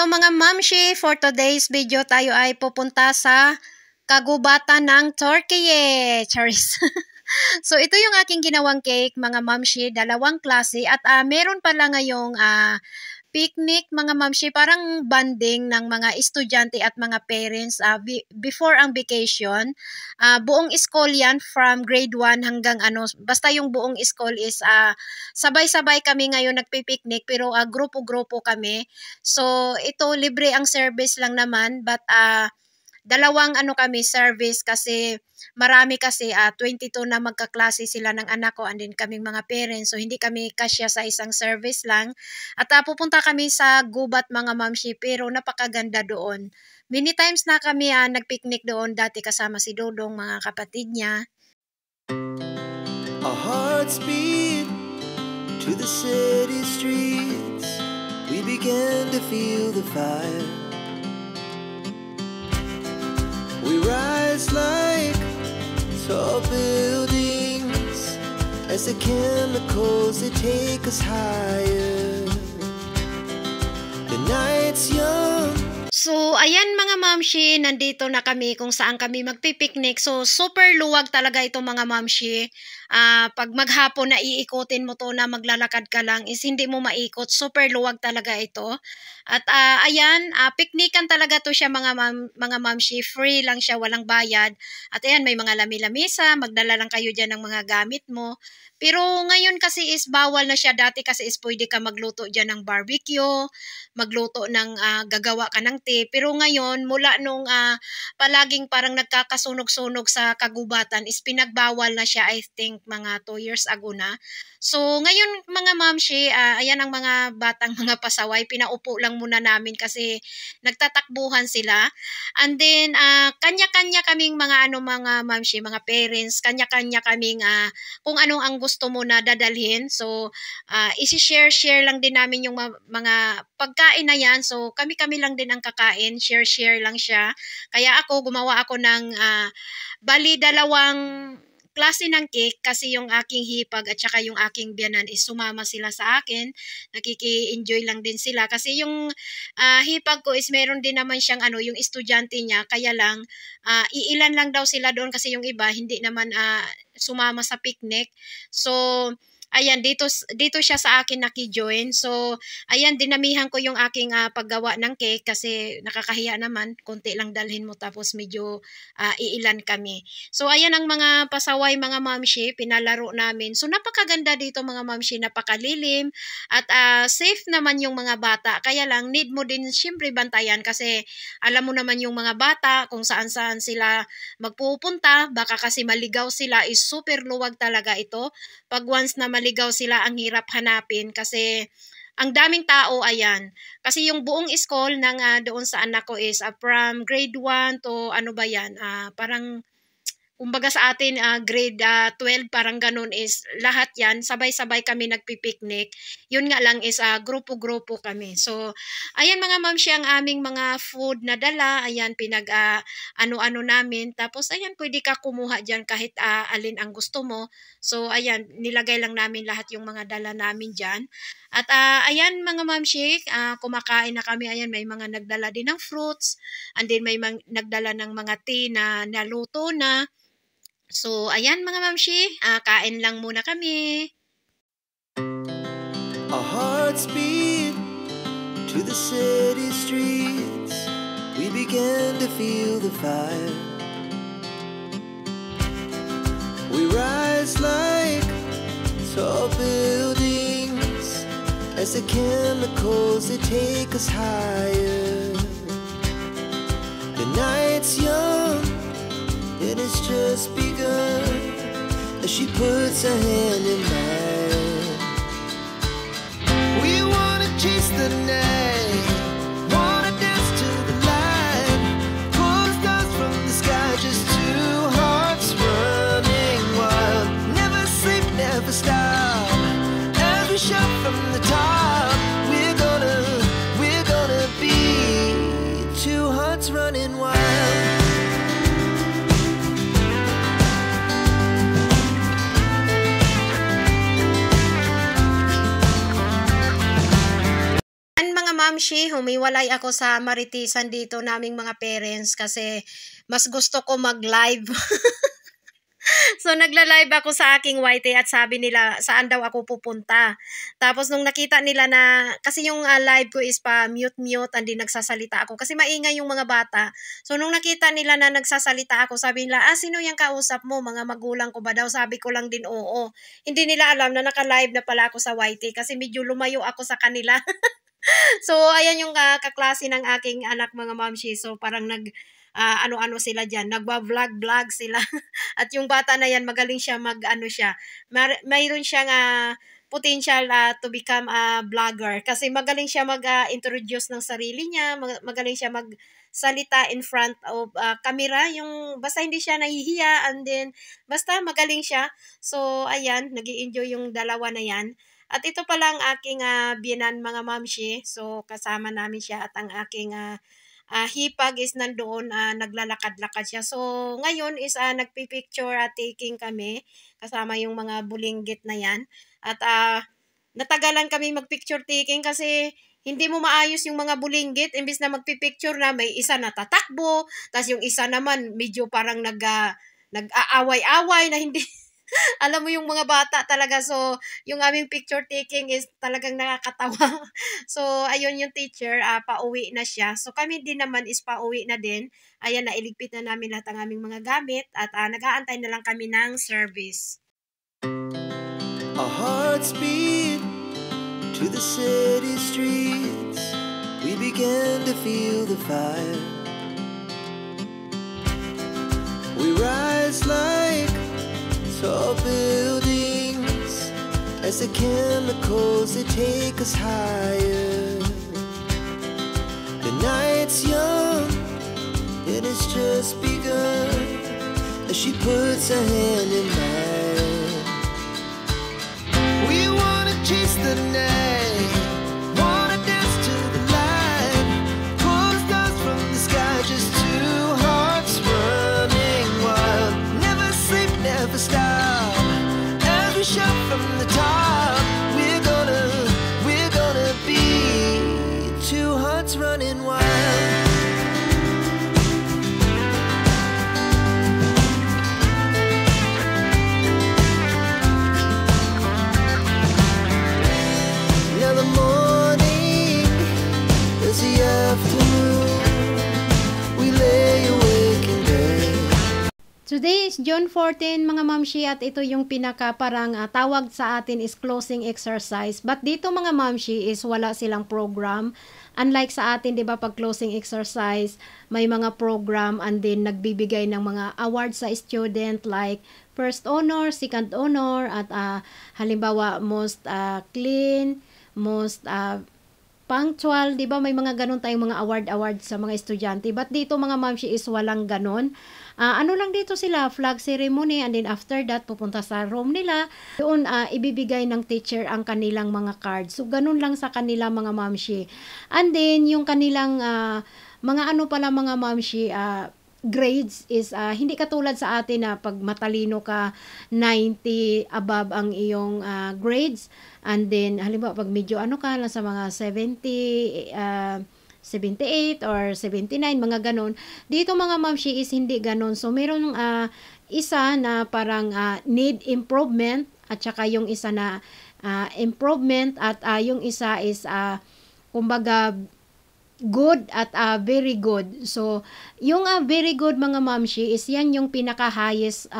Hello mga mamshi! For today's video tayo ay pupunta sa kagubatan ng Turkey. Charis. So ito yung aking ginawang cake mga mamshi, dalawang klase at meron pala ngayong picnic mga mamshi, parang bonding ng mga estudyante at mga parents before ang vacation. Buong school yan from grade 1 hanggang basta yung buong school is sabay-sabay kami ngayon nagpi-picnic pero grupo-grupo kami. So ito libre ang service lang naman but dalawang kami service kasi marami kasi 22 na magkaklase sila ng anak ko and then kaming mga parents, so hindi kami kasya sa isang service lang at pupunta kami sa gubat mga mamshi pero napakaganda doon. Many times na kami nagpicnic doon dati kasama si Dodong, mga kapatid niya. Our hearts beat to the city streets. We began to feel the fire. We rise like tall buildings as the chemicals they take us higher. The night's young. So, ayan mga mamshi, nandito na kami kung saan kami magpipiknik. So, super luwag talaga ito mga mamshi. Pag maghapon na iikutin mo to na maglalakad ka lang is hindi mo maikot. Super luwag talaga ito. At ayan, piknikan talaga to siya mga mamshi. Free lang siya, walang bayad. At ayan, may mga lami-lamisa. Magdala lang kayo dyan ng mga gamit mo. Pero ngayon kasi is bawal na siya. Dati kasi is pwede ka magluto dyan ng barbecue, magluto ng gagawa ka ng tea. Pero ngayon, mula nung palaging parang nagkakasunog-sunog sa kagubatan is pinagbawal na siya, I think mga 2 years ago na. So ngayon mga mamshi, ayan ang mga batang mga pasaway, pinaupo lang muna namin kasi nagtatakbuhan sila. And then kanya-kanya kaming mga mga mamshi, mga parents, kanya-kanya kaming kung anong ang gusto mo na dadalhin. So isi-share lang din namin yung mga pagkain na yan. So kami-kami lang din ang kakain, share lang siya. Kaya ako gumawa ako ng bali dalawang klase ng cake kasi yung aking hipag at saka yung aking biyanan is sumama sila sa akin. Nakiki-enjoy lang din sila kasi yung hipag ko is meron din naman siyang yung estudyante niya, kaya lang iilan lang daw sila doon kasi yung iba hindi naman sumama sa picnic. So ayan, dito siya sa akin naki-join. So, ayan, dinamihan ko yung aking paggawa ng cake kasi nakakahiya naman. Konti lang dalhin mo tapos medyo iilan kami. So, ayan ang mga pasaway, mga mamshi, pinalaro namin. So, napakaganda dito mga mamshi, napakalilim. At safe naman yung mga bata. Kaya lang, need mo din siyempre bantayan kasi alam mo naman yung mga bata kung saan-saan sila magpupunta. Baka kasi maligaw sila, is super luwag talaga ito. Pag once na maligaw sila, ang hirap hanapin kasi ang daming tao, ayan. Kasi yung buong school ng doon sa anak ko is from grade 1 to parang kumbaga sa atin grade 12 parang ganun is lahat yan sabay-sabay kami nagpipiknik. Yun nga lang is grupo-grupo kami. So ayan mga mamshi ang aming mga food na dala. Ayan ano-ano namin. Tapos ayan pwede ka kumuha diyan kahit alin ang gusto mo. So ayan nilagay lang namin lahat yung mga dala namin diyan. At ayan mga mamshi, kumakain na kami. Ayan may mga nagdala din ng fruits and then may nagdala ng mga tea na naluto na. So, ayan mga mamshi, kain lang muna kami. Our hearts beat to the city streets. We began to feel the fire. We rise like tall buildings as the chemicals they take us higher. The night's young. It has just begun as she puts her hand in mine. We wanna chase the night, wanna dance to the light, pull the stars from the sky, just two hearts running wild. Never sleep, never stop, as we shout from the top. We're gonna be two hearts running wild. mamshi, humiwalay ako sa Maritisan dito naming mga parents kasi mas gusto ko mag-live. So, nagla-live ako sa aking YT at sabi nila saan daw ako pupunta. Tapos, nung nakita nila na, kasi yung live ko is pa mute-mute, hindi nagsasalita ako. Kasi maingay yung mga bata. So, nung nakita nila na nagsasalita ako, sabi nila, sino yung kausap mo? Mga magulang ko ba daw? Sabi ko lang din, oo. Hindi nila alam na naka-live na pala ako sa YT kasi medyo lumayo ako sa kanila. So, ayan yung kaklase ng aking anak, mga mamshi. So, parang ano-ano sila dyan, nagba-vlog sila. At yung bata na yan, magaling siya mayroon siyang potential to become a vlogger. Kasi magaling siya mag-introduce ng sarili niya, magaling siya magsalita in front of camera, basta hindi siya nahihiya, and then, basta magaling siya. So, ayan, nag-i-enjoy yung dalawa na yan. At ito pala ang aking biyenan, mga mamshi. So, kasama namin siya at ang aking hipag is nandoon, naglalakad-lakad siya. So, ngayon is nagpipicture taking kami kasama yung mga bulinggit na yan. At natagalan kami magpicture taking kasi hindi mo maayos yung mga bulinggit. Imbis na magpipicture na, may isa na tatakbo, tapos yung isa naman medyo parang nag-aaway-away na hindi... Alam mo yung mga bata talaga. So, yung aming picture taking is talagang nakakatawa. So, ayun yung teacher, pauwi na siya. So, kami din naman is pauwi na din. Ayan, nailigpit na namin lahat ang aming mga gamit at nag-aantay na lang kami ng service. Our hearts beat to the city streets. We began to feel the fire. We rise like tall buildings as the chemicals they take us higher. The night's young and it's just begun as she puts her hand in mine. We wanna chase the night, wanna dance to the light, pull the stars from the sky, just two hearts running wild. Never sleep, never stop. Shot from the top, we're gonna be two hearts running wild. Now the morning is the afternoon, we lay awake in bed. Today is June 14, mga mamshi, at ito yung pinaka parang tawag sa atin is closing exercise. But dito, mga mamshi, is wala silang program. Unlike sa atin, di ba, pag closing exercise, may mga program and then nagbibigay ng mga awards sa student like first honor, second honor, at halimbawa most clean, most punctual, di ba? May mga ganun tayong mga award sa mga estudyante. But dito, mga mamshi, is walang ganun. Ano lang dito sila, flag ceremony, and then after that, pupunta sa room nila. Doon, ibibigay ng teacher ang kanilang mga cards. So, ganun lang sa kanila, mga mamshi. And then, yung kanilang, mga ano pala, mga mamshi, grades is, hindi katulad sa atin na pag matalino ka, 90 above ang iyong grades. And then, halimbawa, pag medyo ano ka, lang sa mga 70, 78 or 79, mga ganon. Dito, mga mamshi, is hindi ganon. So, meron isa na parang need improvement at saka yung isa na improvement at yung isa is kumbaga good at very good. So, yung very good, mga mamshi, is yan yung pinaka-highest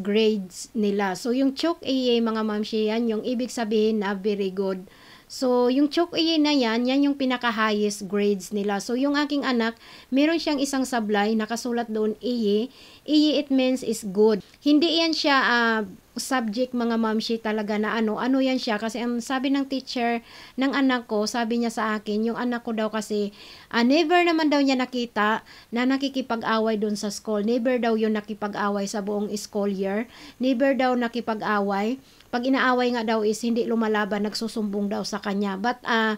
grades nila. So, yung Chok AA, mga mamshi, yan yung ibig sabihin na very good. So, yung Chok AA na yan yung pinaka-highest grades nila. So, yung aking anak, meron siyang isang sablay, nakasulat doon AA. AA, it means is good. Hindi yan siya subject, mga mamshi, talaga na ano yan siya. Kasi ang sabi ng teacher ng anak ko, sabi niya sa akin, yung anak ko daw kasi, never naman daw niya nakita na nakikipag-away doon sa school. Never daw yun nakipag-away sa buong school year. Never daw nakipag-away. Pag inaaway nga daw is hindi lumalaban, nagsusumbong daw sa kanya. But ang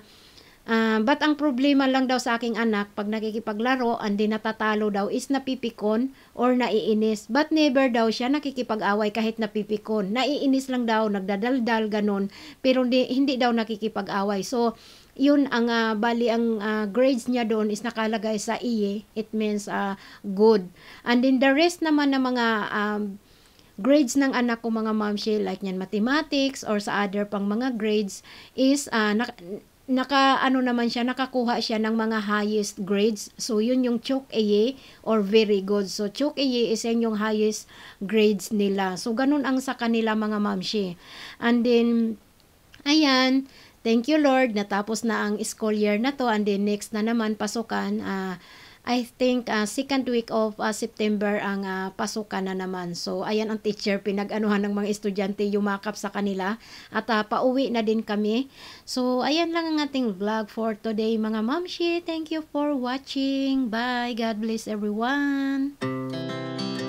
problema lang daw sa aking anak, pag nakikipaglaro, andi natatalo daw, is napipikon or naiinis. But never daw siya nakikipag-away kahit napipikon. Naiinis lang daw, nagdadaldal, ganun. Pero hindi daw nakikipag-away. So, yun ang bali ang grades niya doon is nakalagay sa IE. It means good. And then the rest naman ng mga grades ng anak ko mga mamshi, like yan mathematics or sa other pang mga grades is nakakuha siya ng mga highest grades. So yun yung Choke A or very good. So Choke A is yan yung highest grades nila. So ganun ang sa kanila mga mamshi. And then ayan, thank you Lord, natapos na ang school year na to, and then next na naman pasukan. I think second week of September ang pasukan na naman. So ayan ang teacher, pinag-anuhan ng mga estudyante, yumakap sa kanila at pauwi na din kami. So ayan lang ang ating vlog for today mga mamshi. Thank you for watching. Bye. God bless everyone.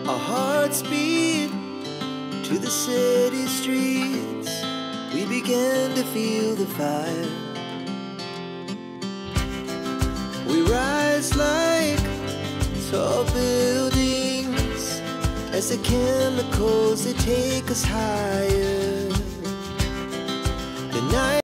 Our hearts beat to the city streets. We began to feel the fire. We rise like tall buildings as the chemicals they take us higher. The night